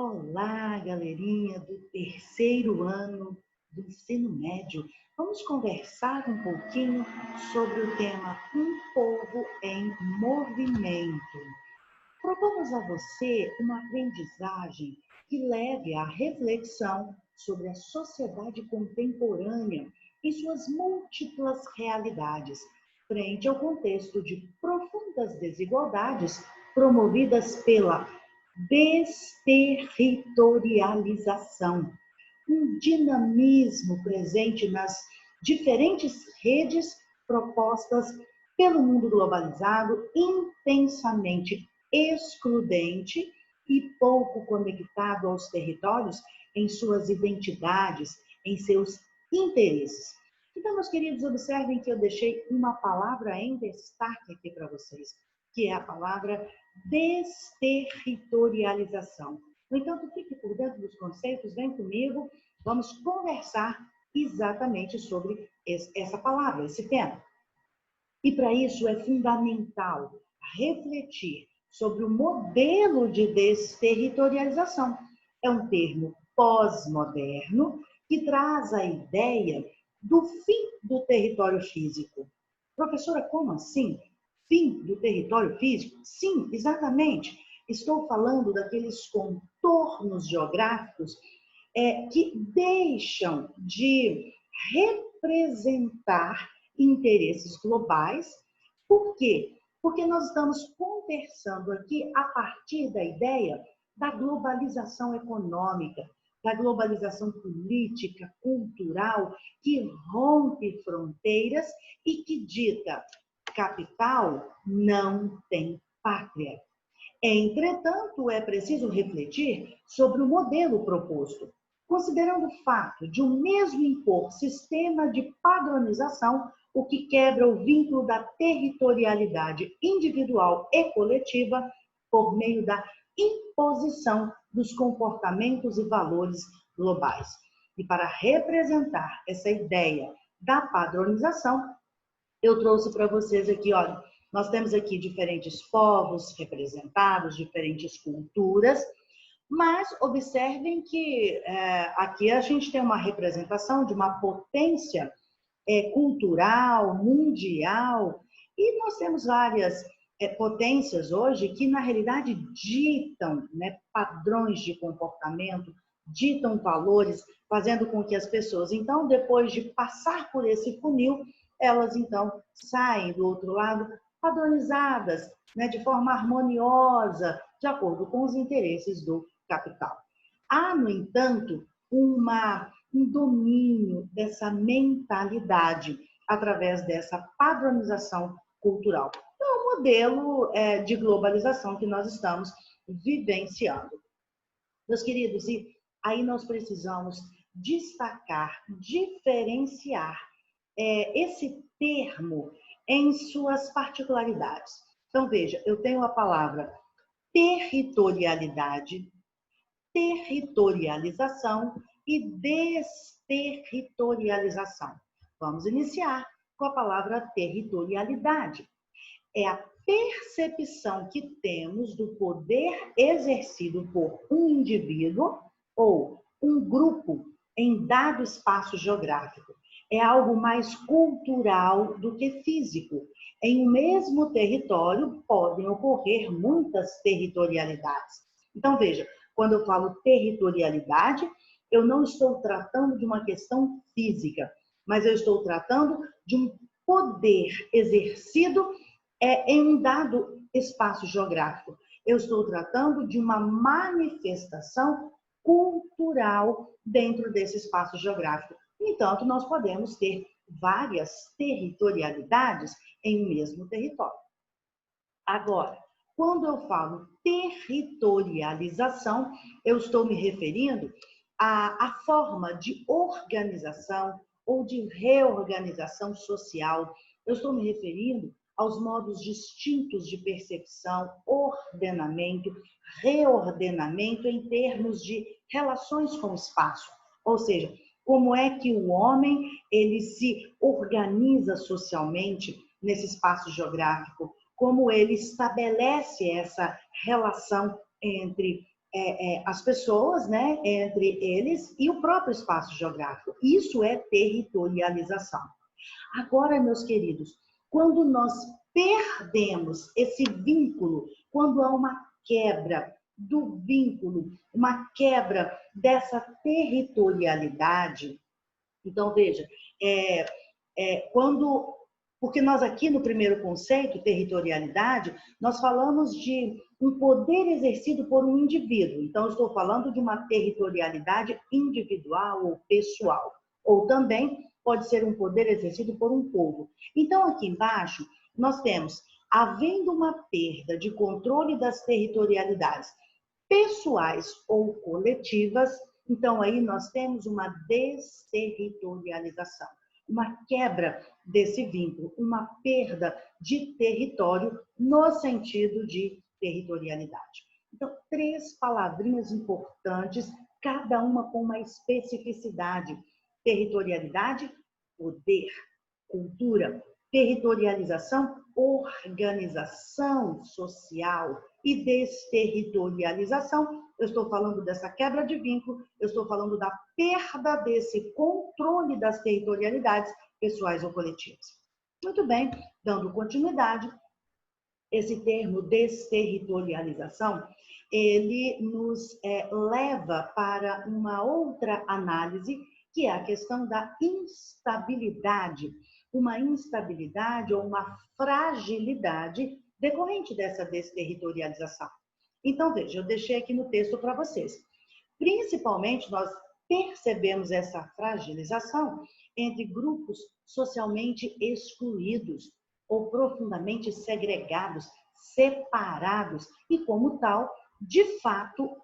Olá, galerinha do terceiro ano do ensino médio. Vamos conversar um pouquinho sobre o tema Um Povo em Movimento. Propomos a você uma aprendizagem que leve à reflexão sobre a sociedade contemporânea e suas múltiplas realidades, frente ao contexto de profundas desigualdades promovidas pela desterritorialização, um dinamismo presente nas diferentes redes propostas pelo mundo globalizado, intensamente excludente e pouco conectado aos territórios em suas identidades, em seus interesses. Então, meus queridos, observem que eu deixei uma palavra em destaque aqui para vocês, que é a palavra desterritorialização. No entanto, fique por dentro dos conceitos, vem comigo, vamos conversar exatamente sobre essa palavra, esse tema. E para isso é fundamental refletir sobre o modelo de desterritorialização. É um termo pós-moderno que traz a ideia do fim do território físico. Professora, como assim? Fim do território físico? Sim, exatamente. Estou falando daqueles contornos geográficos que deixam de representar interesses globais. Por quê? Porque nós estamos conversando aqui a partir da ideia da globalização econômica, da globalização política, cultural, que rompe fronteiras e que dita: capital não tem pátria. Entretanto, é preciso refletir sobre o modelo proposto, considerando o fato de um mesmo impor sistema de padronização, o que quebra o vínculo da territorialidade individual e coletiva por meio da imposição dos comportamentos e valores globais. E para representar essa ideia da padronização, eu trouxe para vocês aqui, olha, nós temos aqui diferentes povos representados, diferentes culturas, mas observem que aqui a gente tem uma representação de uma potência cultural, mundial, e nós temos várias potências hoje que, na realidade, ditam, né, padrões de comportamento, ditam valores, fazendo com que as pessoas, então, depois de passar por esse funil, elas, então, saem do outro lado padronizadas, né, de forma harmoniosa, de acordo com os interesses do capital. Há, no entanto, um domínio dessa mentalidade através dessa padronização cultural. Então, é um modelo de globalização que nós estamos vivenciando. Meus queridos, e aí nós precisamos destacar, diferenciar esse termo em suas particularidades. Então, veja, eu tenho a palavra territorialidade, territorialização e desterritorialização. Vamos iniciar com a palavra territorialidade. É a percepção que temos do poder exercido por um indivíduo ou um grupo em dado espaço geográfico. É algo mais cultural do que físico. Em um mesmo território podem ocorrer muitas territorialidades. Então, veja, quando eu falo territorialidade, eu não estou tratando de uma questão física, mas eu estou tratando de um poder exercido em um dado espaço geográfico. Eu estou tratando de uma manifestação cultural dentro desse espaço geográfico. No entanto, nós podemos ter várias territorialidades em um mesmo território. Agora, quando eu falo territorialização, eu estou me referindo à forma de organização ou de reorganização social. Eu estou me referindo aos modos distintos de percepção, ordenamento, reordenamento em termos de relações com o espaço. Ou seja, como é que o homem ele se organiza socialmente nesse espaço geográfico, como ele estabelece essa relação entre as pessoas, né, entre eles e o próprio espaço geográfico. Isso é territorialização. Agora, meus queridos, quando nós perdemos esse vínculo, quando há uma quebra do vínculo, uma quebra dessa territorialidade, então veja, porque nós aqui no primeiro conceito, territorialidade, nós falamos de um poder exercido por um indivíduo. Então, eu estou falando de uma territorialidade individual ou pessoal. Ou também pode ser um poder exercido por um povo. Então, aqui embaixo, nós temos, havendo uma perda de controle das territorialidades pessoais ou coletivas, então aí nós temos uma desterritorialização, uma quebra desse vínculo, uma perda de território no sentido de territorialidade. Então, 3 palavrinhas importantes, cada uma com uma especificidade. Territorialidade, poder, cultura. Territorialização, organização social. E desterritorialização, eu estou falando dessa quebra de vínculo, eu estou falando da perda desse controle das territorialidades pessoais ou coletivas. Muito bem, dando continuidade, esse termo desterritorialização, ele nos leva para uma outra análise, que é a questão da instabilidade. Uma instabilidade ou uma fragilidade decorrente dessa desterritorialização. Então, veja, eu deixei aqui no texto para vocês. Principalmente, nós percebemos essa fragilização entre grupos socialmente excluídos ou profundamente segregados, separados e, como tal, de fato,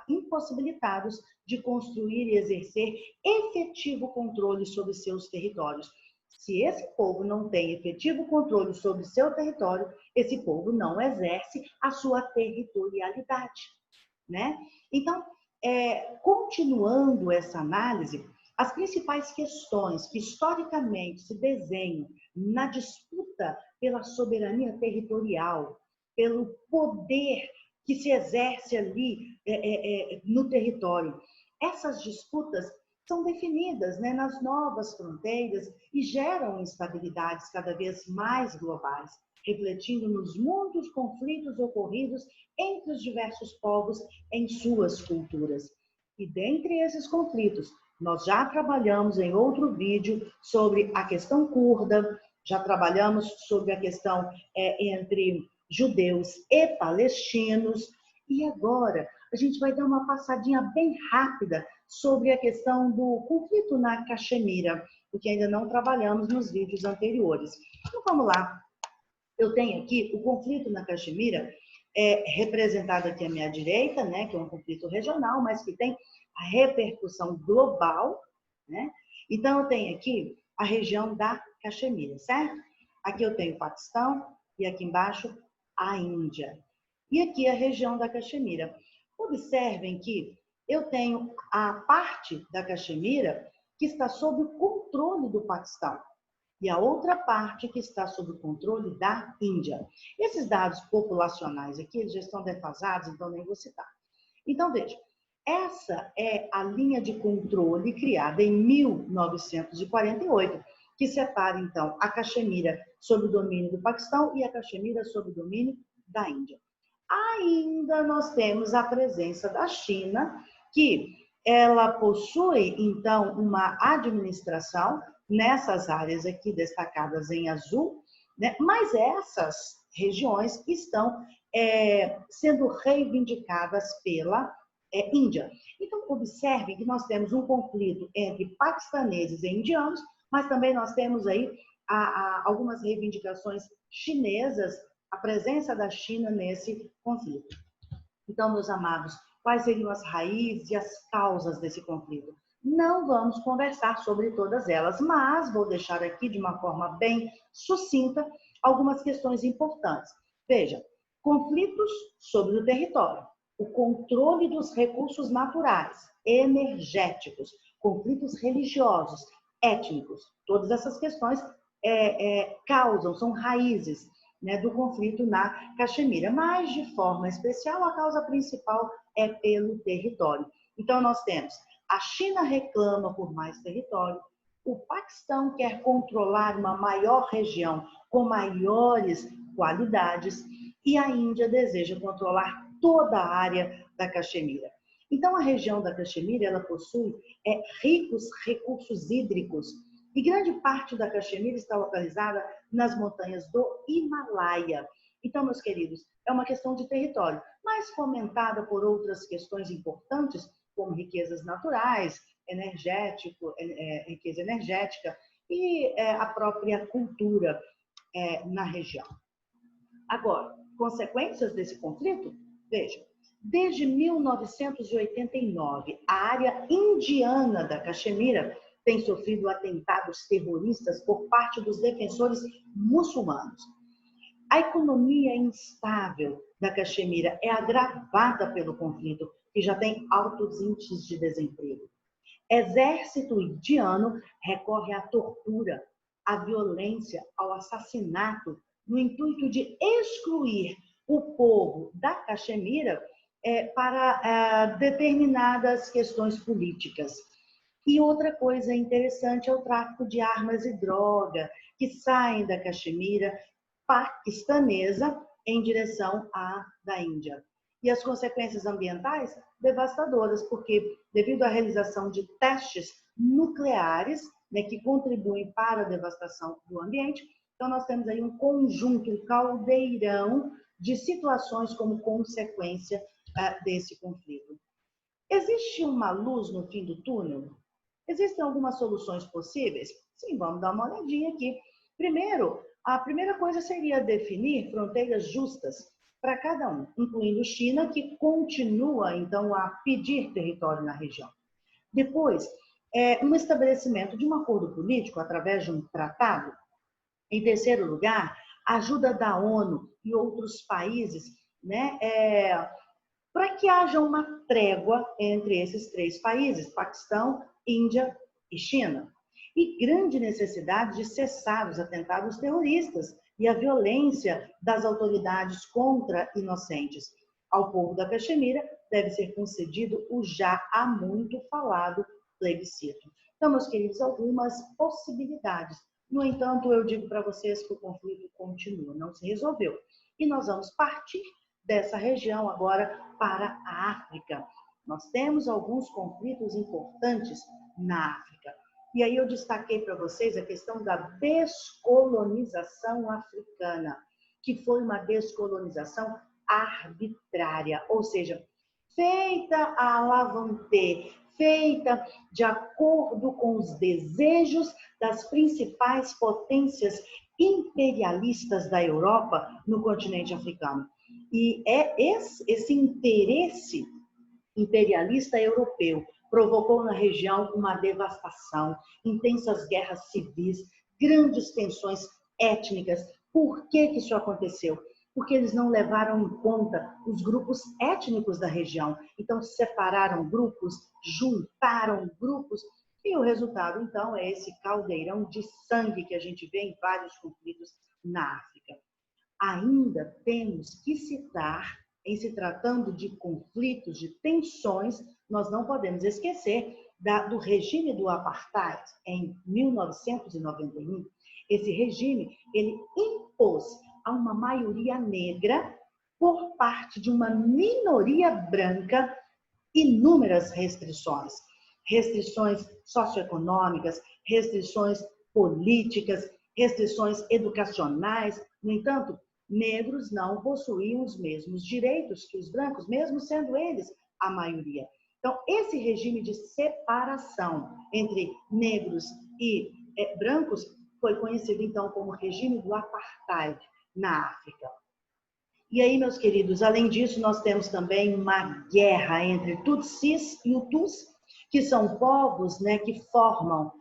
impossibilitados de construir e exercer efetivo controle sobre seus territórios. Se esse povo não tem efetivo controle sobre seu território, esse povo não exerce a sua territorialidade, né? Então, continuando essa análise, as principais questões que historicamente se desenham na disputa pela soberania territorial, pelo poder que se exerce ali no território, essas disputas são definidas, né, nas novas fronteiras e geram instabilidades cada vez mais globais, refletindo nos muitos conflitos ocorridos entre os diversos povos em suas culturas. E dentre esses conflitos, nós já trabalhamos em outro vídeo sobre a questão curda, já trabalhamos sobre a questão entre judeus e palestinos, e agora a gente vai dar uma passadinha bem rápida sobre a questão do conflito na Caxemira, porque ainda não trabalhamos nos vídeos anteriores. Então vamos lá. Eu tenho aqui o conflito na Caxemira, representado aqui à minha direita, né, que é um conflito regional, mas que tem a repercussão global, né? Então eu tenho aqui a região da Caxemira, certo? Aqui eu tenho o Paquistão e aqui embaixo a Índia. E aqui a região da Caxemira. Observem que eu tenho a parte da Caxemira que está sob o controle do Paquistão e a outra parte que está sob o controle da Índia. Esses dados populacionais aqui, eles já estão defasados, então nem vou citar. Então, veja, essa é a linha de controle criada em 1948, que separa, então, a Caxemira sob o domínio do Paquistão e a Caxemira sob o domínio da Índia. Ainda nós temos a presença da China, que ela possui, então, uma administração nessas áreas aqui destacadas em azul, né? Mas essas regiões estão sendo reivindicadas pela Índia. Então, observem que nós temos um conflito entre paquistaneses e indianos, mas também nós temos aí algumas reivindicações chinesas, a presença da China nesse conflito. Então, meus amados, quais seriam as raízes e as causas desse conflito? Não vamos conversar sobre todas elas, mas vou deixar aqui de uma forma bem sucinta algumas questões importantes. Veja, conflitos sobre o território, o controle dos recursos naturais, energéticos, conflitos religiosos, étnicos, todas essas questões causam, são raízes né, do conflito na Caxemira. Mas, de forma especial, a causa principal é pelo território. Então, nós temos a China reclama por mais território, o Paquistão quer controlar uma maior região com maiores qualidades e a Índia deseja controlar toda a área da Caxemira. Então, a região da Caxemira ela possui ricos recursos hídricos e grande parte da Caxemira está localizada nas montanhas do Himalaia. Então, meus queridos, é uma questão de território, mas fomentada por outras questões importantes, como riquezas naturais, riqueza energética e a própria cultura na região. Agora, consequências desse conflito? Veja, desde 1989, a área indiana da Caxemira tem sofrido atentados terroristas por parte dos defensores muçulmanos. A economia instável da Caxemira é agravada pelo conflito, que já tem altos índices de desemprego. Exército indiano recorre à tortura, à violência, ao assassinato, no intuito de excluir o povo da Caxemira para determinadas questões políticas. E outra coisa interessante é o tráfico de armas e droga, que saem da Caxemira paquistanesa em direção à da Índia. E as consequências ambientais devastadoras, porque devido à realização de testes nucleares, né, que contribuem para a devastação do ambiente, então nós temos aí um conjunto, um caldeirão de situações como consequência desse conflito. Existe uma luz no fim do túnel? Existem algumas soluções possíveis? Sim, vamos dar uma olhadinha aqui. Primeiro, a primeira coisa seria definir fronteiras justas para cada um, incluindo China, que continua, então, a pedir território na região. Depois, um estabelecimento de um acordo político através de um tratado. Em terceiro lugar, a ajuda da ONU e outros países, né, para que haja uma trégua entre esses três países, Paquistão, Índia e China. E grande necessidade de cessar os atentados terroristas e a violência das autoridades contra inocentes. Ao povo da Caxemira deve ser concedido o já há muito falado plebiscito. Então, meus queridos, algumas possibilidades. No entanto, eu digo para vocês que o conflito continua, não se resolveu. E nós vamos partir dessa região agora para a África. Nós temos alguns conflitos importantes na África. E aí eu destaquei para vocês a questão da descolonização africana, que foi uma descolonização arbitrária, ou seja, feita a lavante, feita de acordo com os desejos das principais potências imperialistas da Europa no continente africano. E é esse interesse imperialista europeu provocou na região uma devastação, intensas guerras civis, grandes tensões étnicas. Por que isso aconteceu? Porque eles não levaram em conta os grupos étnicos da região. Então, separaram grupos, juntaram grupos, e o resultado, então, é esse caldeirão de sangue que a gente vê em vários conflitos na África. Ainda temos que citar, em se tratando de conflitos, de tensões, nós não podemos esquecer do regime do apartheid em 1991. Esse regime, ele impôs a uma maioria negra, por parte de uma minoria branca, inúmeras restrições. Restrições socioeconômicas, restrições políticas, restrições educacionais. No entanto, negros não possuíam os mesmos direitos que os brancos, mesmo sendo eles a maioria. Então, esse regime de separação entre negros e brancos foi conhecido, então, como regime do apartheid na África. E aí, meus queridos, além disso, nós temos também uma guerra entre Tutsis e Hutus, que são povos, né, que formam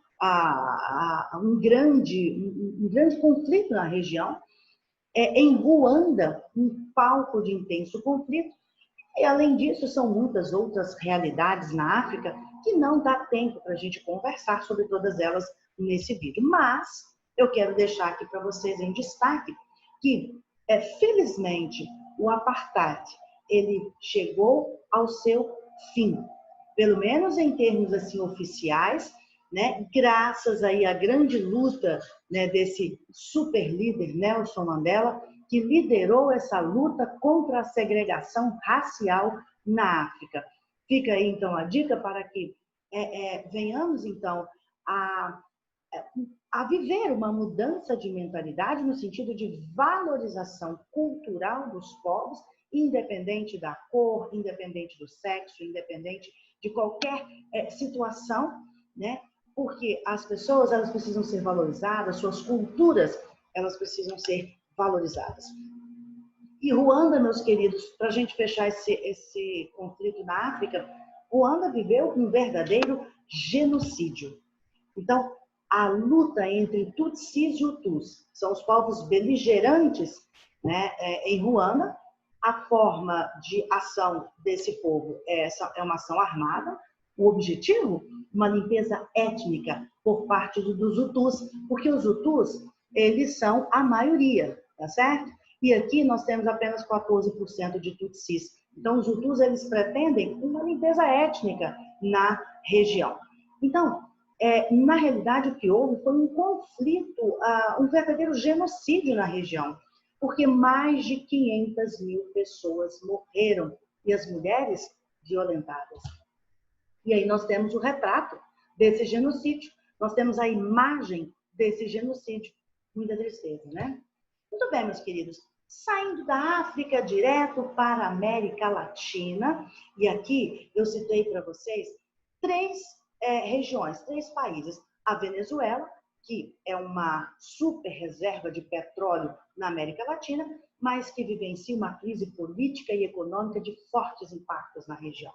um grande conflito na região. Em Ruanda, um palco de intenso conflito. E, além disso, são muitas outras realidades na África que não dá tempo para a gente conversar sobre todas elas nesse vídeo. Mas eu quero deixar aqui para vocês em destaque que Felizmente, o apartheid, ele chegou ao seu fim, pelo menos em termos assim oficiais, né? Graças aí à grande luta, né, desse super líder Nelson Mandela, que liderou essa luta contra a segregação racial na África. Fica aí então a dica para que venhamos então a viver uma mudança de mentalidade no sentido de valorização cultural dos povos, independente da cor, independente do sexo, independente de qualquer situação, né? Porque as pessoas, elas precisam ser valorizadas, suas culturas, elas precisam ser valorizadas. E Ruanda, meus queridos, para a gente fechar esse conflito na África, Ruanda viveu um verdadeiro genocídio. Então, a luta entre Tutsis e Hutus, são os povos beligerantes, né, em Ruanda. A forma de ação desse povo é uma ação armada. O objetivo? Uma limpeza étnica por parte dos Hutus, porque os Hutus, eles são a maioria, tá certo? E aqui nós temos apenas 14% de Tutsis. Então, os Hutus, eles pretendem uma limpeza étnica na região. Então, na realidade, o que houve foi um conflito, um verdadeiro genocídio na região, porque mais de 500 mil pessoas morreram e as mulheres violentadas. E aí nós temos o retrato desse genocídio, nós temos a imagem desse genocídio. Muita tristeza, né? Muito bem, meus queridos. Saindo da África direto para a América Latina, e aqui eu citei para vocês três regiões, três países. A Venezuela, que é uma super reserva de petróleo na América Latina, mas que vivencia uma crise política e econômica de fortes impactos na região.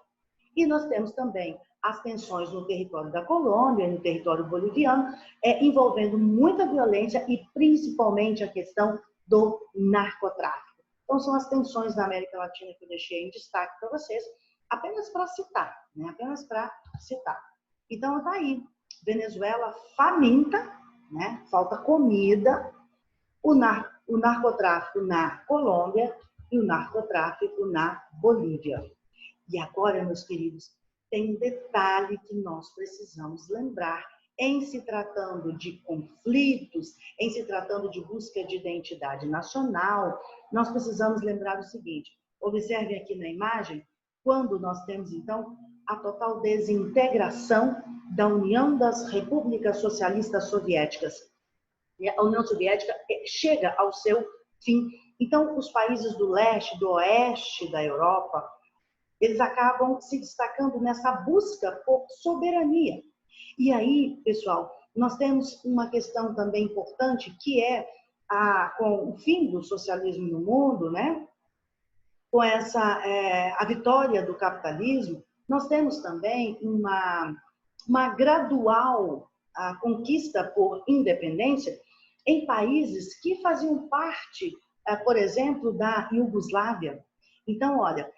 E nós temos também as tensões no território da Colômbia, no território boliviano, envolvendo muita violência e principalmente a questão do narcotráfico. Então, são as tensões da América Latina que eu deixei em destaque para vocês, apenas para citar, né? Apenas para citar. Então, está aí. Venezuela faminta, né? Falta comida, o narcotráfico na Colômbia e o narcotráfico na Bolívia. E agora, meus queridos, tem um detalhe que nós precisamos lembrar em se tratando de conflitos, em se tratando de busca de identidade nacional, nós precisamos lembrar o seguinte, observem aqui na imagem, quando nós temos, então, a total desintegração da União das Repúblicas Socialistas Soviéticas. A União Soviética chega ao seu fim. Então, os países do leste, do oeste da Europa, eles acabam se destacando nessa busca por soberania. E aí, pessoal, nós temos uma questão também importante, que é com o fim do socialismo no mundo, né? Com a vitória do capitalismo, nós temos também uma gradual conquista por independência em países que faziam parte, por exemplo, da Iugoslávia. Então, olha,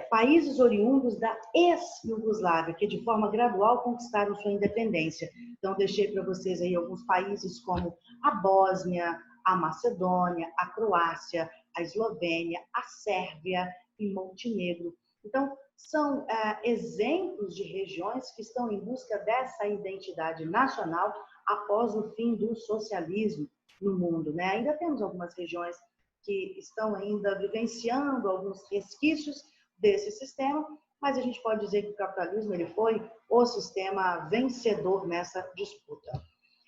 países oriundos da ex-Iugoslávia, que de forma gradual conquistaram sua independência. Então, deixei para vocês aí alguns países como a Bósnia, a Macedônia, a Croácia, a Eslovênia, a Sérvia e Montenegro. Então, são exemplos de regiões que estão em busca dessa identidade nacional após o fim do socialismo no mundo, né? Ainda temos algumas regiões que estão ainda vivenciando alguns resquícios desse sistema, mas a gente pode dizer que o capitalismo ele foi o sistema vencedor nessa disputa.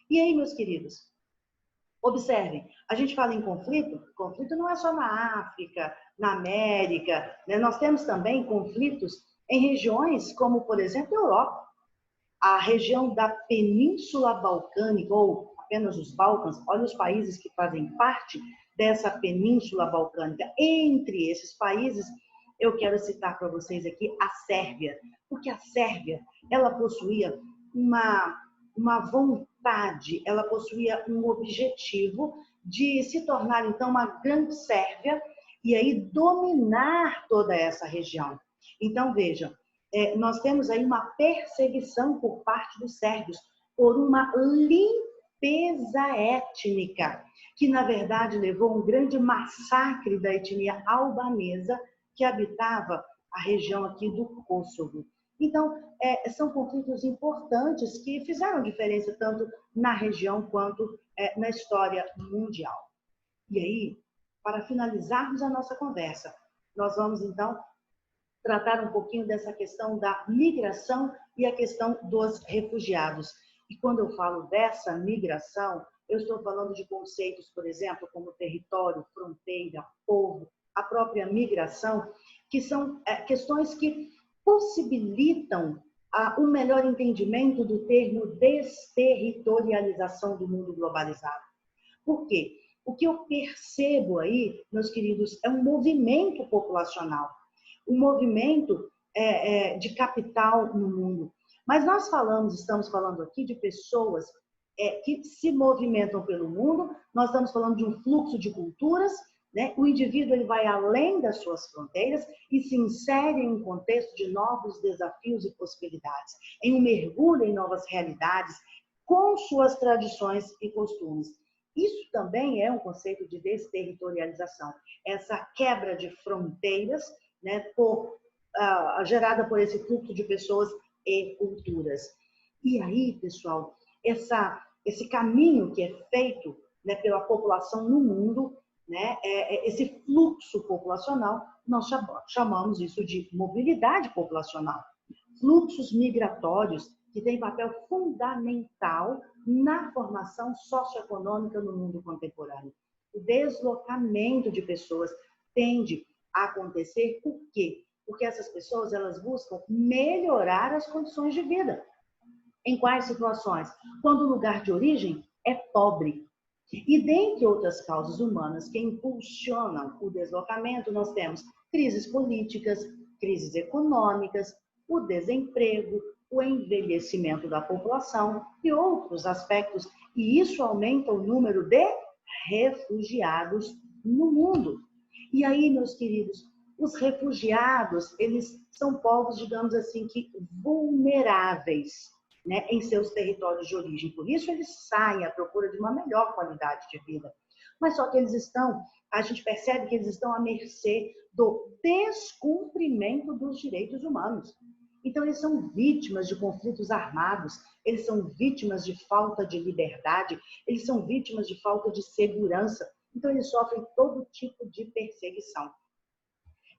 E aí, meus queridos, observem, a gente fala em conflito, conflito não é só na África, na América, né? Nós temos também conflitos em regiões como, por exemplo, a Europa, a região da Península Balcânica, ou apenas os Balcãs, olha os países que fazem parte dessa Península Balcânica. Entre esses países, eu quero citar para vocês aqui a Sérvia, porque a Sérvia, ela possuía uma vontade, ela possuía um objetivo de se tornar, então, uma grande Sérvia e aí dominar toda essa região. Então, vejam, nós temos aí uma perseguição por parte dos sérvios por uma limpeza étnica, que na verdade levou a um grande massacre da etnia albanesa que habitava a região aqui do Kosovo. Então, são conflitos importantes que fizeram diferença tanto na região quanto na história mundial. E aí, para finalizarmos a nossa conversa, nós vamos então tratar um pouquinho dessa questão da migração e a questão dos refugiados. E quando eu falo dessa migração, eu estou falando de conceitos, por exemplo, como território, fronteira, povo, a própria migração, que são questões que possibilitam um melhor entendimento do termo desterritorialização do mundo globalizado. Por quê? O que eu percebo aí, meus queridos, é um movimento populacional, um movimento de capital no mundo. Mas nós estamos falando aqui de pessoas que se movimentam pelo mundo, nós estamos falando de um fluxo de culturas, né? O indivíduo ele vai além das suas fronteiras e se insere em um contexto de novos desafios e possibilidades, em um mergulho em novas realidades, com suas tradições e costumes. Isso também é um conceito de desterritorialização, essa quebra de fronteiras, né, gerada por esse fluxo de pessoas e culturas. E aí, pessoal, esse caminho que é feito, né, pela população no mundo, né, esse fluxo populacional, nós chamamos isso de mobilidade populacional. Fluxos migratórios que têm papel fundamental na formação socioeconômica no mundo contemporâneo. O deslocamento de pessoas tende a acontecer por quê? Porque essas pessoas elas buscam melhorar as condições de vida. Em quais situações? Quando o lugar de origem é pobre. E dentre outras causas humanas que impulsionam o deslocamento, nós temos crises políticas, crises econômicas, o desemprego, o envelhecimento da população e outros aspectos. E isso aumenta o número de refugiados no mundo. E aí, meus queridos, os refugiados, eles são povos, digamos assim, que vulneráveis, né, em seus territórios de origem. Por isso, eles saem à procura de uma melhor qualidade de vida. Mas só que a gente percebe que eles estão à mercê do descumprimento dos direitos humanos. Então, eles são vítimas de conflitos armados, eles são vítimas de falta de liberdade, eles são vítimas de falta de segurança. Então, eles sofrem todo tipo de perseguição.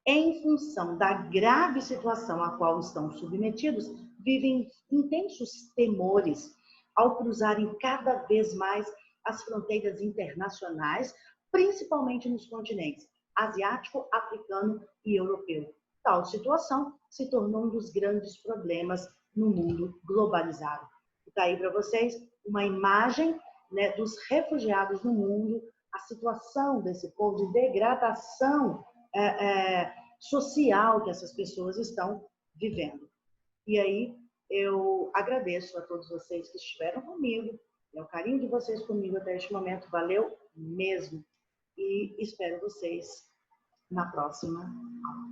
Em função da grave situação a qual estão submetidos, vivem intensos temores ao cruzarem cada vez mais as fronteiras internacionais, principalmente nos continentes asiático, africano e europeu. Tal situação se tornou um dos grandes problemas no mundo globalizado. Está aí para vocês uma imagem, né, dos refugiados no mundo, a situação desse povo de degradação social que essas pessoas estão vivendo. E aí, eu agradeço a todos vocês que estiveram comigo, o carinho de vocês comigo até este momento, valeu mesmo. E espero vocês na próxima aula.